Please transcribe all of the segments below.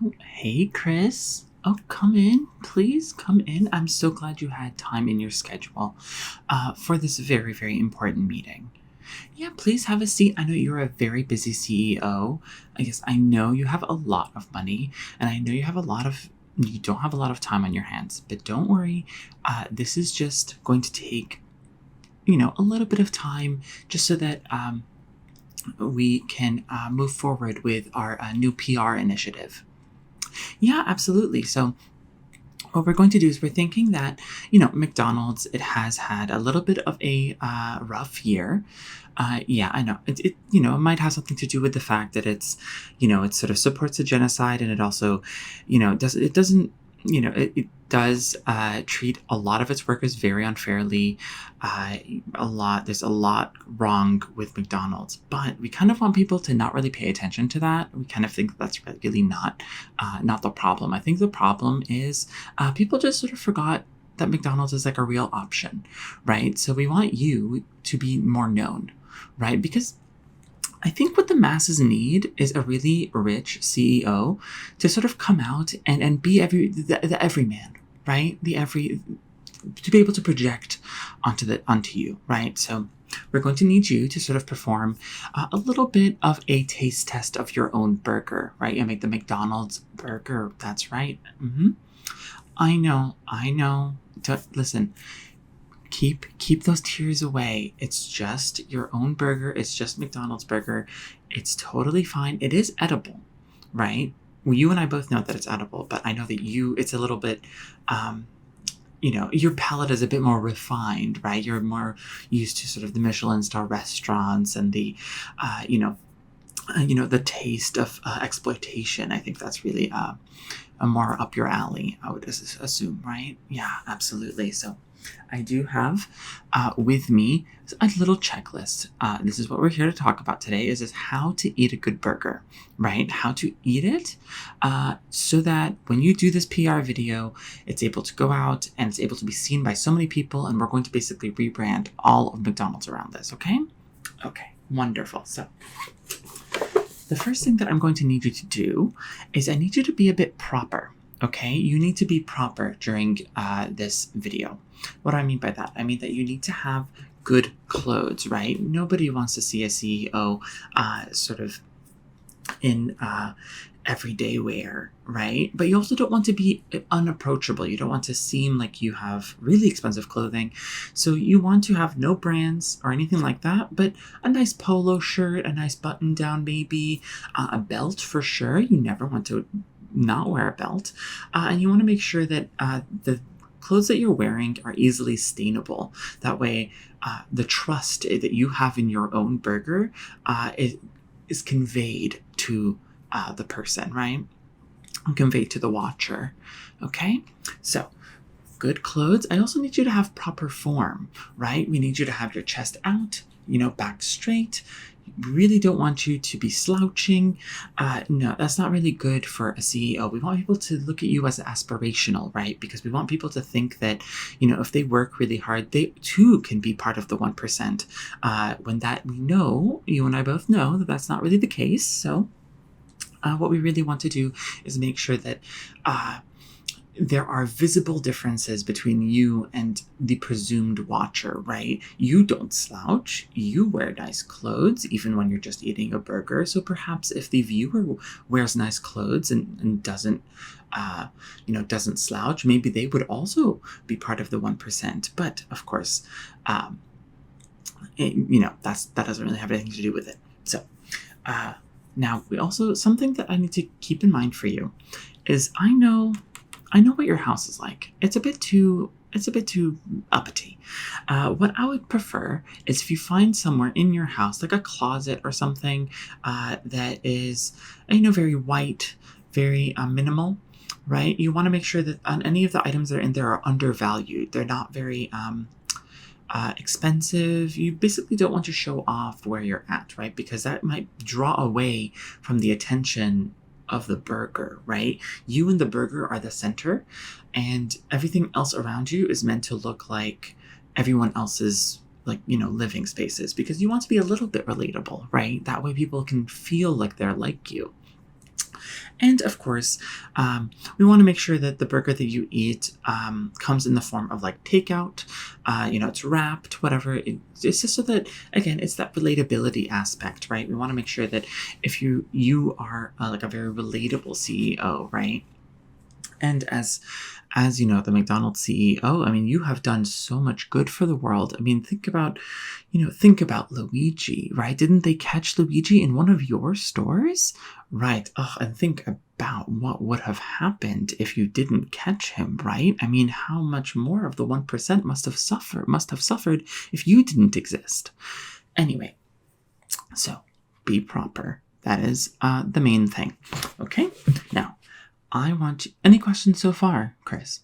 Oh, hey, Chris. Oh, come in. Please come in. I'm so glad you had time in your schedule for this very, very important meeting. Yeah, please have a seat. I know you're a very busy CEO. I guess I know you have a lot of money, and I know you don't have a lot of time on your hands, but don't worry. This is just going to take, a little bit of time just so that we can move forward with our new PR initiative. Yeah, absolutely. So, what we're going to do is we're thinking that, McDonald's, it has had a little bit of a rough year. Yeah, I know. It might have something to do with the fact that it sort of supports a genocide, and it also, it doesn't, it does treat a lot of its workers very unfairly. There's a lot wrong with McDonald's, but we kind of want people to not really pay attention to that. We kind of think that's really not the problem. I think the problem is people just sort of forgot that McDonald's is like a real option, right? So we want you to be more known, right? Because I think what the masses need is a really rich CEO to sort of come out and be the everyman, right? To be able to project onto you, right? So we're going to need you to sort of perform a little bit of a taste test of your own burger, right? You make the McDonald's burger. That's right. I know. Listen, keep those tears away. It's just your own burger. It's just McDonald's burger. It's totally fine. It is edible, right? Well, you and I both know that it's edible, but I know that it's a little bit, your palate is a bit more refined, right? You're more used to sort of the Michelin star restaurants and the taste of exploitation. I think that's really a more up your alley, I would assume, right? Yeah, absolutely. So I do have with me a little checklist. This is what we're here to talk about today is how to eat a good burger, right? How to eat it so that when you do this PR video, it's able to go out and it's able to be seen by so many people, and we're going to basically rebrand all of McDonald's around this, okay? Okay, wonderful. So the first thing that I'm going to need you to do is I need you to be a bit proper, okay? You need to be proper during this video. What do I mean by that? I mean that you need to have good clothes, right? Nobody wants to see a CEO sort of in everyday wear, right? But you also don't want to be unapproachable. You don't want to seem like you have really expensive clothing. So you want to have no brands or anything like that, but a nice polo shirt, a nice button down maybe, a belt for sure. You never want to not wear a belt. And you want to make sure that the clothes that you're wearing are easily stainable. That way, the trust that you have in your own burger is conveyed to the person, right? Conveyed to the watcher. Okay? So, good clothes. I also need you to have proper form, right? We need you to have your chest out, back straight. We really don't want you to be slouching. No, that's not really good for a CEO. We want people to look at you as aspirational, right? Because we want people to think that, if they work really hard, they too can be part of the 1%. When that we know, you and I both know that that's not really the case. So what we really want to do is make sure that there are visible differences between you and the presumed watcher, right? You don't slouch. You wear nice clothes, even when you're just eating a burger. So perhaps if the viewer wears nice clothes and doesn't slouch, maybe they would also be part of the 1%. But of course, that doesn't really have anything to do with it. So, now we also, something that I need to keep in mind for you is I know what your house is like. It's a bit too uppity. What I would prefer is if you find somewhere in your house, like a closet or something, that is, very white, very minimal, right? You want to make sure that any of the items that are in there are undervalued. They're not very expensive. You basically don't want to show off where you're at, right? Because that might draw away from the attention of the burger, right? You and the burger are the center, and everything else around you is meant to look like everyone else's, living spaces, because you want to be a little bit relatable, right? That way people can feel like they're like you. And of course, we want to make sure that the burger that you eat comes in the form of like takeout. It's wrapped, whatever. It's just so that, again, it's that relatability aspect, right? We want to make sure that if you are like a very relatable CEO, right? And as you know, the McDonald's CEO, I mean, you have done so much good for the world. I mean, think about Luigi, right? Didn't they catch Luigi in one of your stores? Right. Oh, and think about what would have happened if you didn't catch him, right? I mean, how much more of the 1% must have suffered if you didn't exist. Anyway, so be proper. That is the main thing. Okay? Now, I want you. Any questions so far, Chris?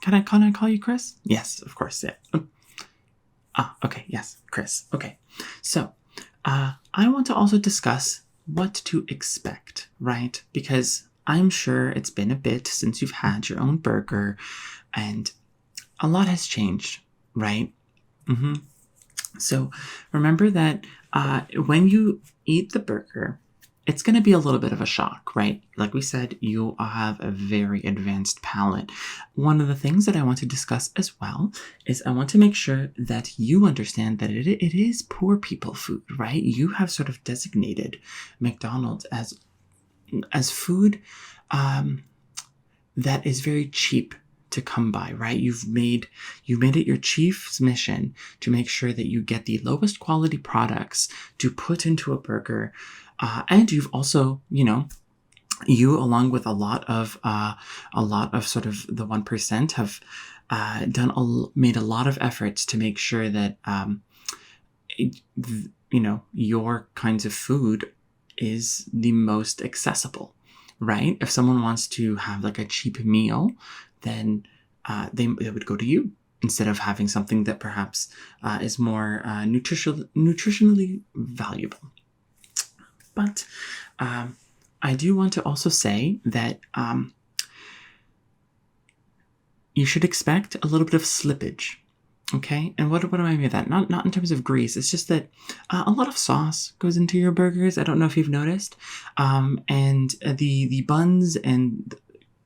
Can I call you Chris? Yes, of course. Yeah. Okay. Yes, Chris. Okay. So, I want to also discuss what to expect, right? Because I'm sure it's been a bit since you've had your own burger, and a lot has changed, right? Mm-hmm. So, remember that when you eat the burger, it's going to be a little bit of a shock, right? Like we said, you have a very advanced palate. One of the things that I want to discuss as well is I want to make sure that you understand that it is poor people food, right? You have sort of designated McDonald's as food that is very cheap to come by, right? You've made it your chief's mission to make sure that you get the lowest quality products to put into a burger. And you've also, you along with a lot of sort of the 1% have made a lot of efforts to make sure that your kinds of food is the most accessible, right? If someone wants to have like a cheap meal, then they would go to you instead of having something that perhaps is more nutritionally valuable. But I do want to also say that you should expect a little bit of slippage, okay? And what do I mean by that? Not in terms of grease. It's just that a lot of sauce goes into your burgers. I don't know if you've noticed. And the buns and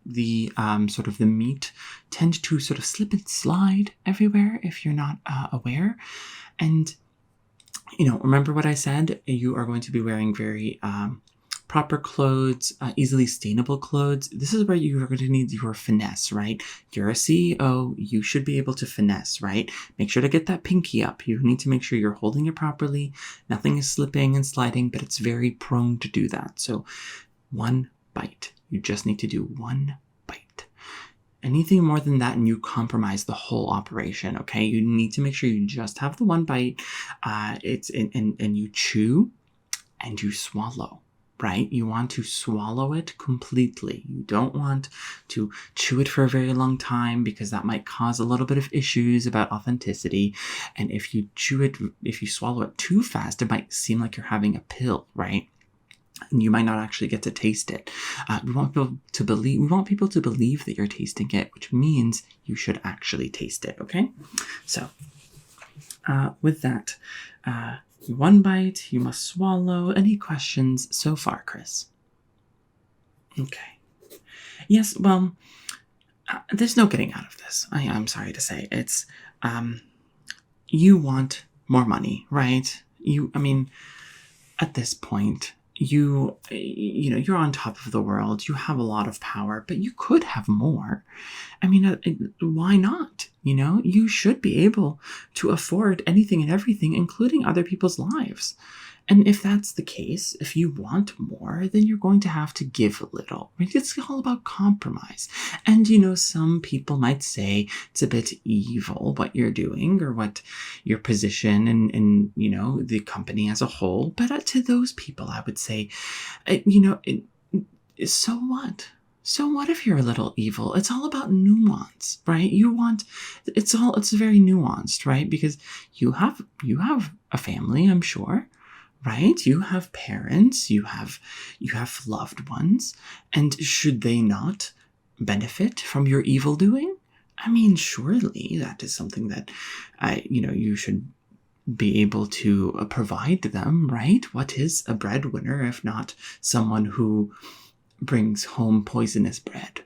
the sort of the meat tend to sort of slip and slide everywhere if you're not aware. And remember what I said? You are going to be wearing very proper clothes, easily stainable clothes. This is where you are going to need your finesse, right? You're a CEO. You should be able to finesse, right? Make sure to get that pinky up. You need to make sure you're holding it properly. Nothing is slipping and sliding, but it's very prone to do that. So one bite. You just need to do one bite. Anything more than that and you compromise the whole operation, okay? You need to make sure you just have the one bite. And you chew and you swallow, right? You want to swallow it completely. You don't want to chew it for a very long time because that might cause a little bit of issues about authenticity. And if you swallow it too fast, it might seem like you're having a pill, right? And you might not actually get to taste it. We want people to believe that you're tasting it, which means you should actually taste it. Okay, so with that, one bite, you must swallow. Any questions so far, Chris? Okay. Yes. Well, there's no getting out of this. I'm sorry to say, it's you want more money, right? At this point, you're on top of the world. You have a lot of power, but you could have more. Why not? You should be able to afford anything and everything, including other people's lives. And if that's the case, if you want more, then you're going to have to give a little. It's all about compromise. And, some people might say it's a bit evil what you're doing or what your position and the company as a whole. But to those people, I would say, so what? So what if you're a little evil? It's all about nuance, right? It's very nuanced, right? Because you have a family, I'm sure. Right? You have parents, you have loved ones, and should they not benefit from your evil doing? Surely that is something that you should be able to provide to them, right? What is a breadwinner if not someone who brings home poisonous bread,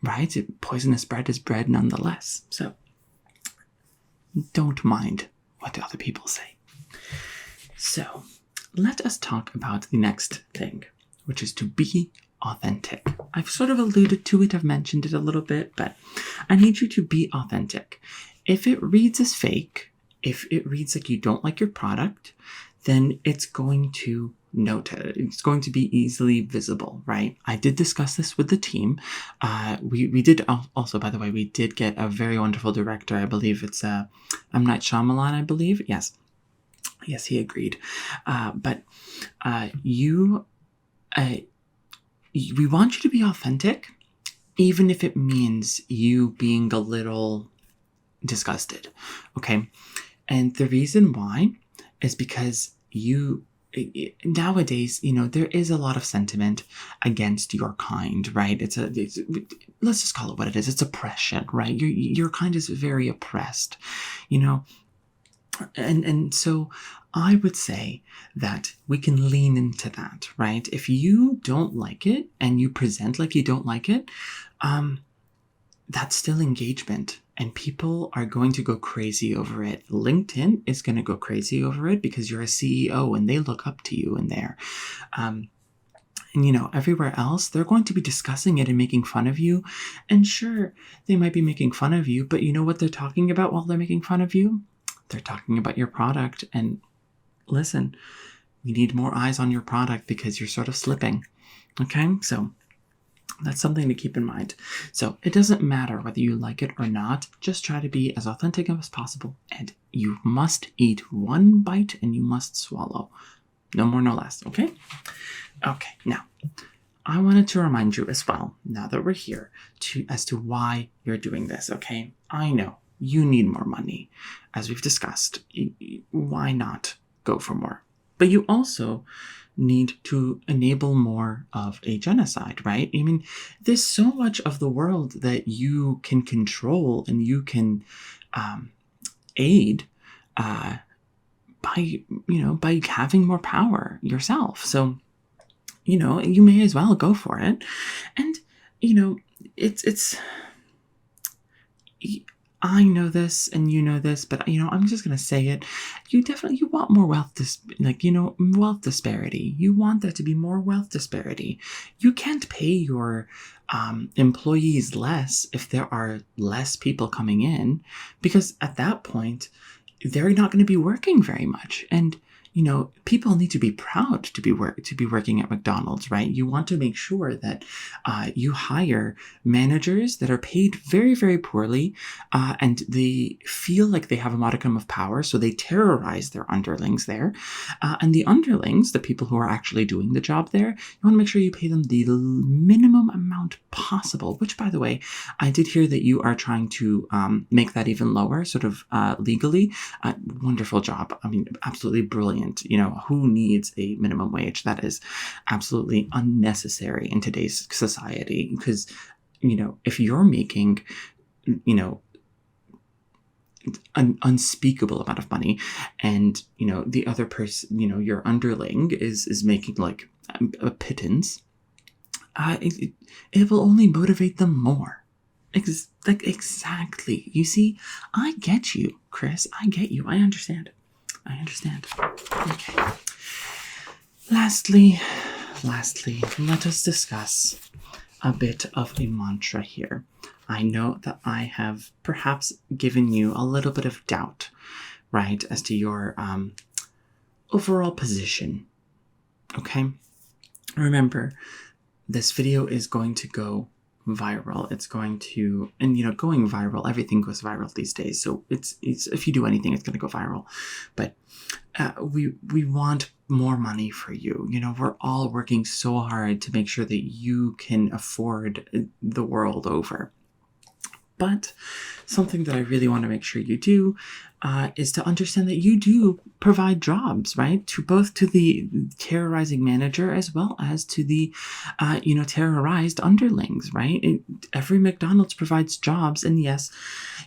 right? Poisonous bread is bread nonetheless. So don't mind what other people say. So let us talk about the next thing, which is to be authentic. I've sort of alluded to it. I've mentioned it a little bit, but I need you to be authentic. If it reads as fake, if it reads like you don't like your product, then it's going to it's going to be easily visible, right? I did discuss this with the team. We did also, by the way, we did get a very wonderful director. I believe it's M. Night Shyamalan, I believe. Yes, he agreed. But we want you to be authentic, even if it means you being a little disgusted, okay? And the reason why is because nowadays, there is a lot of sentiment against your kind, right? Let's just call it what it is. It's oppression, right? Your kind is very oppressed, and so I would say that we can lean into that, right? If you don't like it and you present like you don't like it, that's still engagement. And people are going to go crazy over it. LinkedIn is going to go crazy over it because you're a CEO and they look up to you in there. And, everywhere else, they're going to be discussing it and making fun of you. And sure, they might be making fun of you, but you know what they're talking about while they're making fun of you? They're talking about your product. And listen, we need more eyes on your product because you're sort of slipping. Okay? So that's something to keep in mind. So it doesn't matter whether you like it or not. Just try to be as authentic as possible. And you must eat one bite and you must swallow. No more, no less. Okay? Okay. Now, I wanted to remind you as well, now that we're here, as to why you're doing this. Okay? I know you need more money. As we've discussed, why not go for more? But you also need to enable more of a genocide, right? I mean, there's so much of the world that you can control and you can aid by having more power yourself. So, you may as well go for it. And, it's I know this and you know this, but I'm just gonna say it. You want more wealth, wealth disparity. You want there to be more wealth disparity. You can't pay your employees less if there are less people coming in, because at that point they're not going to be working very much. And people need to be proud to be working at McDonald's, right? You want to make sure that you hire managers that are paid very, very poorly, and they feel like they have a modicum of power, so they terrorize their underlings there. And the underlings, the people who are actually doing the job there, you want to make sure you pay them the minimum amount possible, which, by the way, I did hear that you are trying to make that even lower, sort of legally. Wonderful job. I mean, absolutely brilliant. Who needs a minimum wage? That is absolutely unnecessary in today's society, because, if you're making, an unspeakable amount of money, and, the other person, your underling is making like a pittance, it will only motivate them more. Exactly. You see, I get you, Chris. I get you. I understand. Okay. Lastly, let us discuss a bit of a mantra here. I know that I have perhaps given you a little bit of doubt, right, as to your overall position. Okay? Remember, this video is going to go viral. It's going to, and going viral, everything goes viral these days. So it's if you do anything, it's going to go viral. But we want more money for you. We're all working so hard to make sure that you can afford the world over. But something that I really want to make sure you do is to understand that you do provide jobs, right? To the terrorizing manager as well as to the, terrorized underlings, right? Every McDonald's provides jobs, and yes,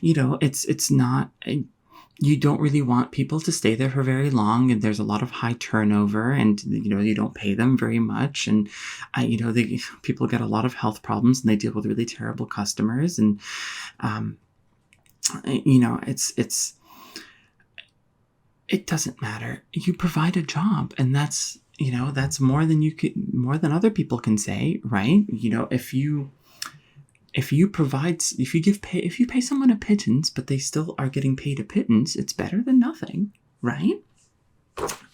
it's not. you don't really want people to stay there for very long, and there's a lot of high turnover, and you don't pay them very much, and people get a lot of health problems, and they deal with really terrible customers, and it doesn't matter. You provide a job, and that's more than other people can say, right? If you pay someone a pittance, but they still are getting paid a pittance, it's better than nothing, right?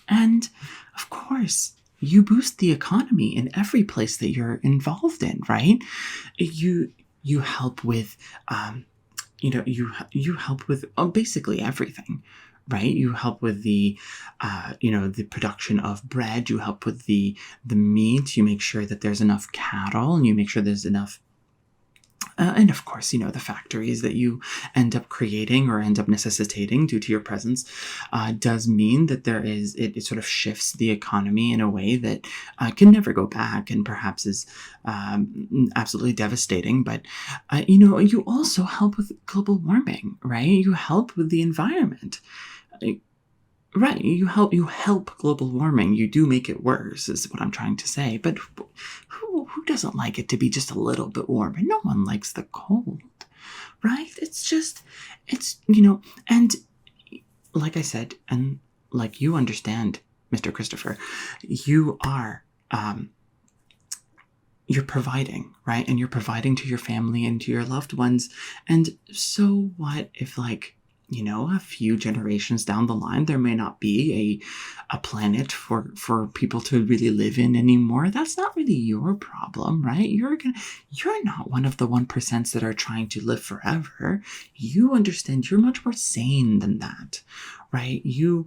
And of course, you boost the economy in every place that you're involved in, right? You help with, you help with basically everything, right? You help with the production of bread. You help with the meat. You make sure that there's enough cattle, and you make sure there's enough. And of course, the factories that you end up creating or end up necessitating due to your presence does mean that it sort of shifts the economy in a way that can never go back, and perhaps is absolutely devastating. But, you also help with global warming, right? You help with the environment. Right, you help global warming. You do make it worse, is what I'm trying to say. But who doesn't like it to be just a little bit warmer? No one likes the cold, right? And like I said, and like you understand, Mr. Christopher, you are, you're providing, right? And you're providing to your family and to your loved ones. And so what if, a few generations down the line, there may not be a planet for people to really live in anymore? That's not really your problem, right? You're not one of the 1% that are trying to live forever. You understand you're much more sane than that, right? You're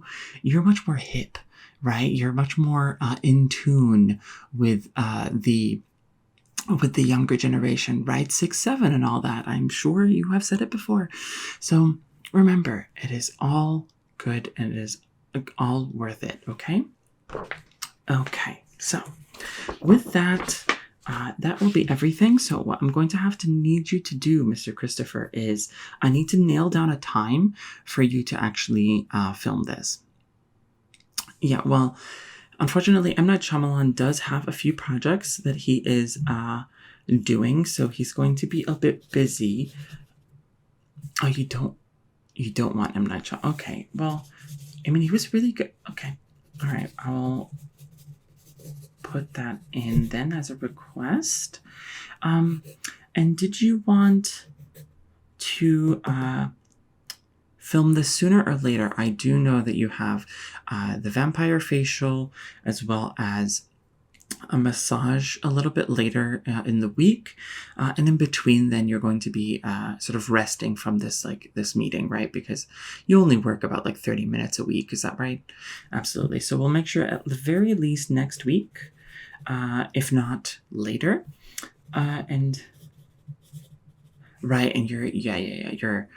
much more hip, right? You're much more in tune with the younger generation, right? 6, 7 and all that. I'm sure you have said it before. So remember, it is all good, and it is all worth it, okay? Okay, so with that, that will be everything. So what I'm going to have to need you to do, Mr. Christopher, is I need to nail down a time for you to actually film this. Yeah, well, unfortunately, M. Night Shyamalan does have a few projects that he is doing, so he's going to be a bit busy. Oh, you don't want M. Night Shyamalan? Okay, well, I mean, he was really good. Okay, all right, I'll put that in then as a request. And did you want to film this sooner or later? I do know that you have the vampire facial, as well as a massage a little bit later in the week, and in between then you're going to be sort of resting from this meeting, right? Because you only work about 30 minutes a week. Is that right? Absolutely. So we'll make sure at the very least next week, if not later, and right, and you're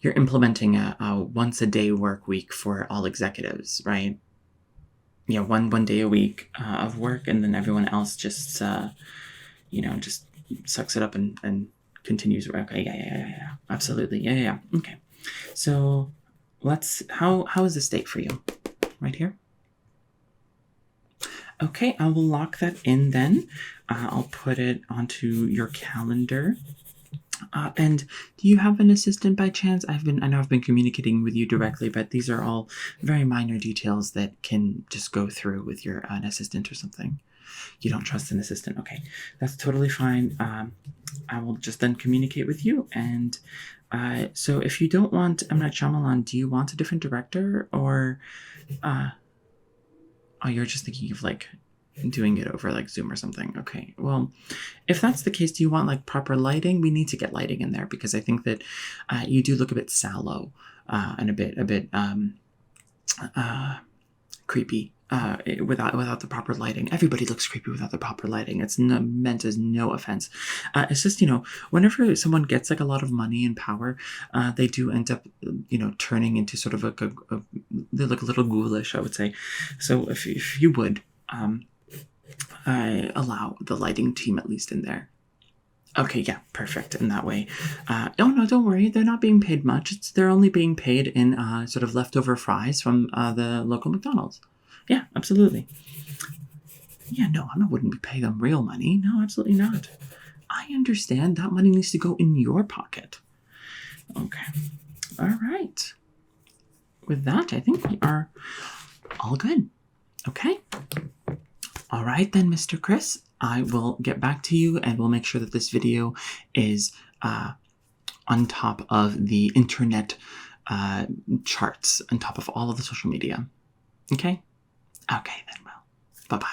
implementing a once a day work week for all executives, right? Yeah, one day a week of work, and then everyone else just just sucks it up and continues. Okay, yeah, absolutely, yeah. Okay, so how is this date for you? Right here. Okay, I will lock that in then. I'll put it onto your calendar. And do you have an assistant by chance? I know I've been communicating with you directly, but these are all very minor details that can just go through with an assistant or something. You don't trust an assistant? Okay, that's totally fine. I will just then communicate with you. And so if you don't want M. Night Shyamalan, do you want a different director, or you're just thinking of doing it over Zoom or something? Okay, well, if that's the case, do you want proper lighting? We need to get lighting in there, because I think that you do look a bit sallow and a bit creepy without the proper lighting. Everybody looks creepy without the proper lighting. It's meant as no offense. It's just, whenever someone gets a lot of money and power, they do end up, turning into sort of they look a little ghoulish, I would say. So if you would, allow the lighting team at least in there. Okay, yeah, perfect. In that way. Oh, no, don't worry. They're not being paid much. They're only being paid in sort of leftover fries from the local McDonald's. Yeah, absolutely. Yeah, no, I wouldn't be paying them real money. No, absolutely not. I understand that money needs to go in your pocket. Okay. All right. With that, I think we are all good. Okay. All right then, Mr. Chris. I will get back to you and we'll make sure that this video is on top of the internet charts, on top of all of the social media. Okay? Okay then, well, bye-bye.